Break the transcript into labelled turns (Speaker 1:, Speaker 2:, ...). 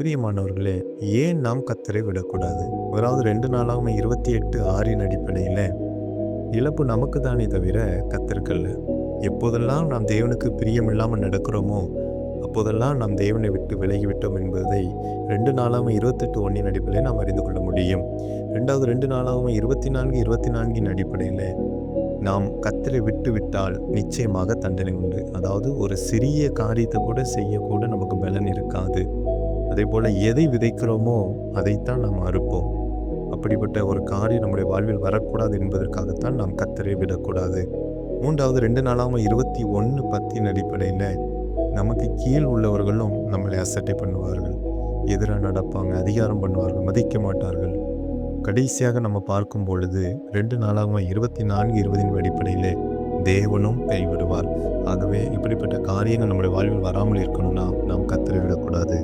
Speaker 1: பிரியமானவர்களே, ஏன் நாம் கர்த்தரை விடக்கூடாது? அதாவது 2 நாளாகமம் 28:6 அடிப்படையில, இழப்பு நமக்கு தானே தவிர கர்த்தருக்கு அல்ல. எப்போதெல்லாம் நாம் தேவனுக்கு பிரியமில்லாம நடக்கிறோமோ, அப்போதெல்லாம் நாம் தேவனை விட்டு விலகிவிட்டோம் என்பதை 2 நாளாகமம் 28:1 அடிப்படையில நாம் அறிந்து கொள்ள முடியும். 2 நாளாகமம் 24:24 அடிப்படையில, நாம் கர்த்தரை விட்டு விட்டால் நிச்சயமாக தண்டனை உண்டு. அதாவது ஒரு சிறிய காரியத்தை கூட செய்யக்கூட நமக்கு பலன் இருக்காது. அதேபோல எதை விதைக்கிறோமோ அதைத்தான் நாம் அறுப்போம். அப்படிப்பட்ட ஒரு காரியம் நம்முடைய வாழ்வில் வரக்கூடாது என்பதற்காகத்தான் நாம் கர்த்தரை விடக்கூடாது. 2 நாளாகமம் 21:10 அடிப்படையில் நமக்கு கீழ் உள்ளவர்களும் நம்மளை அசட்டை பண்ணுவார்கள், எதிராக நடப்பாங்க, அதிகாரம் பண்ணுவார்கள், மதிக்க மாட்டார்கள். கடைசியாக நம்ம பார்க்கும் பொழுது 2 நாளாகமம் 24:20 அடிப்படையில் தேவனும் கைவிடுவார். ஆகவே இப்படிப்பட்ட காரியங்கள் நம்முடைய வாழ்வில் வராமல் இருக்கணும்னா நாம் கர்த்தரை விடக்கூடாது.